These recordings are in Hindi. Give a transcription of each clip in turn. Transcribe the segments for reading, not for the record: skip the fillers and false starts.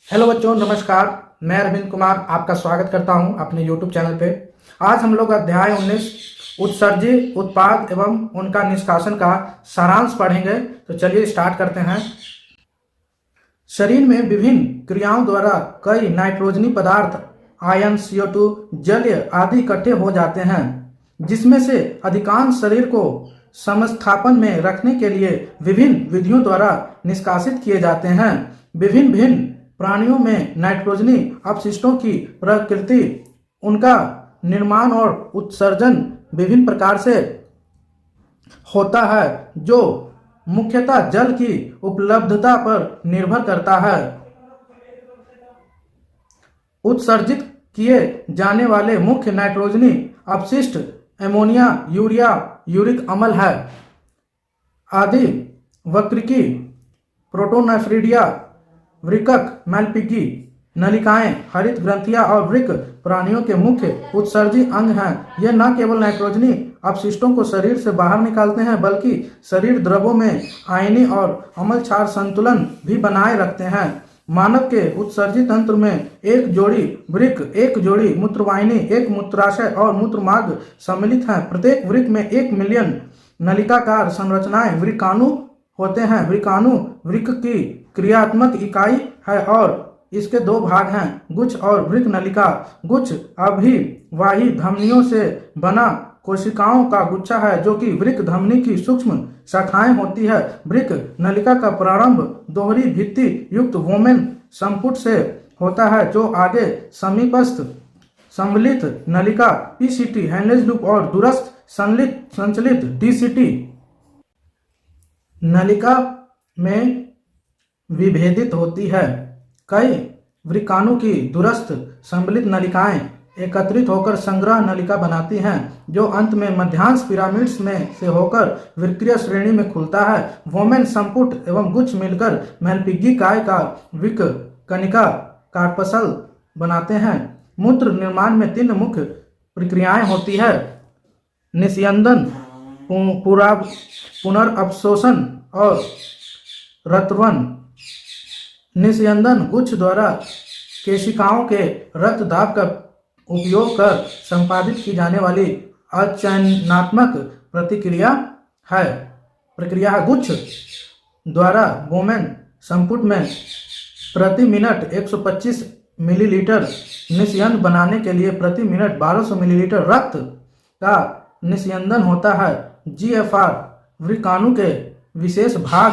हेलो बच्चों, नमस्कार। मैं अरविंद कुमार आपका स्वागत करता हूं अपने YouTube चैनल पे। आज हम लोग अध्याय 19 उत्सर्जित उत्पाद एवं उनका निष्कासन का सारांश पढ़ेंगे। तो चलिए स्टार्ट करते हैं। शरीर में विभिन्न क्रियाओं द्वारा कई नाइट्रोजनी पदार्थ, आयन, CO2, जलीय आदि इकट्ठे हो जाते हैं, जिसमें से अधिकांश शरीर को समस्थापन में रखने के लिए विभिन्न विधियों द्वारा निष्कासित किए जाते हैं। विभिन्न भिन्न प्राणियों में नाइट्रोजनी अपशिष्टों की प्रकृति, उनका निर्माण और उत्सर्जन विभिन्न प्रकार से होता है, जो मुख्यतः जल की उपलब्धता पर निर्भर करता है। उत्सर्जित किए जाने वाले मुख्य नाइट्रोजनी अपशिष्ट अमोनिया, यूरिया, यूरिक अम्ल है आदि वक्रिकी, प्रोटोनेफ्रिडिया, वृकक, मैलपिगी, नलिकाएं, हरित ग्रंथियां और वृक्क प्राणियों के मुख्य उत्सर्जी अंग हैं। यह न केवल नाइट्रोजनी अपशिष्टों को शरीर से बाहर निकालते हैं, बल्कि शरीर द्रवों में आयनी और अम्ल क्षार संतुलन भी बनाए रखते हैं। मानव के उत्सर्जी तंत्र में एक जोड़ी वृक्क, एक जोड़ी मूत्रवाहिनी, एक मूत्राशय और मूत्रमार्ग सम्मिलित हैं। प्रत्येक वृक्क में 1 मिलियन नलिकाकार संरचनाएं वृक्काणु होते हैं। वृक्काणु वृक्क की क्रियात्मक इकाई है और इसके 2 भाग हैं, गुच्छ और वृक्क नलिका। गुच्छ अभिवाही धमनियों से बना कोशिकाओं का गुच्छा है, जो कि वृक्क धमनी की सूक्ष्म शाखाएं होती है। वृक्क नलिका का प्रारंभ दोहरी भित्ति युक्त वोमेन संपुट से होता है, जो आगे समीपस्थ सम्मिलित नलिका PCT, हेनलेज लूप और दूरस्थ संचलित DCT नलिका में विभेदित होती है। कई वृक्काणु की दूरस्थ सम्मिलित नलिकाएं एकत्रित होकर संग्रह नलिका बनाती हैं, जो अंत में मध्यांश पिरामिड्स में से होकर वृक्कीय श्रेणी में खुलता है। वोमेन संपुट एवं गुच्छ मिलकर मैलपिगी काय का वृक्क कनिका कार्पसल बनाते हैं। मूत्र निर्माण में 3 मुख्य प्रक्रियाएं होती है: निस्यंदन, पुनर्अवशोषण और रक्तवन। निस्यंदन गुच्छ द्वारा केशिकाओं के रक्त दाब का उपयोग कर संपादित की जाने वाली अचयनात्मक प्रक्रिया है। गुच्छ द्वारा वोमेन संपुट में प्रति मिनट 125 मिलीलीटर निस्यंदन बनाने के लिए प्रति मिनट 1200 मिलीलीटर रक्त का निस्यंदन होता है। GFR वृक्काणु के विशेष भाग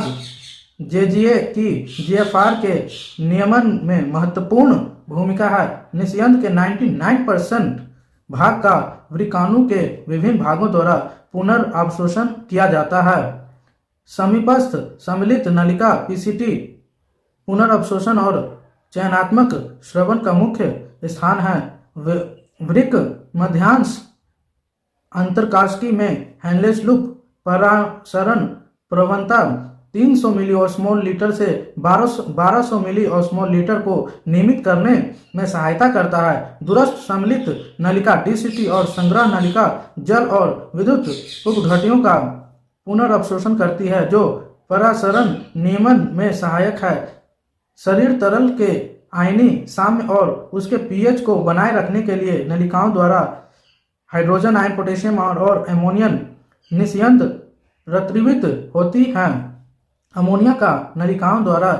JGA की GFR के नियमन में महत्वपूर्ण भूमिका है। निस्यंदन के 99% भाग का वृक्काणु के विभिन्न भागों द्वारा पुनर्अवशोषण किया जाता है। समीपस्थ सम्मिलित नलिका PCT पुनर्अवशोषण और चयनात्मक श्रवण का मुख्य स्थान है। वृक्क मध्यांश अंतरकाशिकी में हेनलेज लूप परासरण प्रवणता 300 मिलीओस्मोल लीटर से 1200 मिलीओस्मोल लीटर को नियमित करने में सहायता करता है। दूरस्थ सम्मिलित नलिका DCT और संग्रह नलिका जल और विद्युत उपघटियों का पुनर्अवशोषण करती है, जो परासरण नियमन में सहायक है। शरीर तरल के आयनी साम्य और उसके pH को बनाए रखने के लिए नलिकाओं द्वारा हाइड्रोजन आयन, पोटेशियम और अमोनियम निस्यंदन रत्रिवित होती हैं। अमोनिया का नलिकाओं द्वारा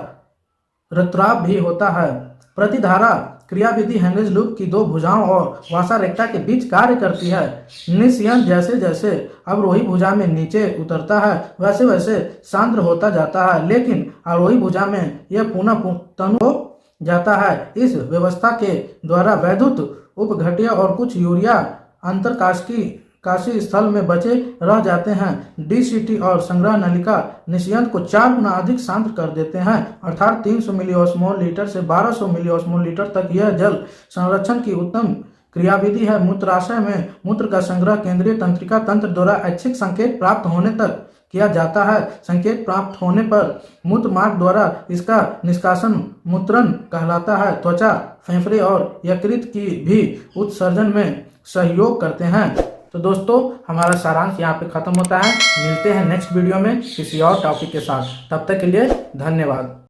रक्तस्राव भी होता है। प्रतिधारा क्रियाविधि हेनलेज लूप की 2 भुजाओं और वासा रेक्टा के बीच कार्य करती है। निस्यंदन जैसे जैसे अवरोही भुजा में नीचे उतरता है, वैसे वैसे सांद्र होता जाता है, लेकिन आरोही भुजा में यह पुनः तनु हो जाता है। इस व्यवस्था के द्वारा वैद्युत उपघट्य और कुछ यूरिया अंतरकाशी स्थल में बचे रह जाते हैं। DCT और संग्रह नलिका निस्यंदन को 4 गुना अधिक सांद्र कर देते हैं, अर्थात 300 मिलीओस्मोल लीटर से 1200 मिलीओस्मोल लीटर तक। यह जल संरक्षण की उत्तम क्रियाविधि है। मूत्राशय में मूत्र का संग्रह केंद्रीय तंत्रिका तंत्र द्वारा ऐच्छिक संकेत प्राप्त होने तक किया जाता है। संकेत प्राप्त होने पर मूत्र मार्ग द्वारा इसका निष्कासन मूत्रन कहलाता है। त्वचा, फेफड़े और यकृत की भी उत्सर्जन में सहयोग करते हैं। तो दोस्तों, हमारा सारांश यहाँ पे खत्म होता है। मिलते हैं नेक्स्ट वीडियो में किसी और टॉपिक के साथ। तब तक के लिए धन्यवाद।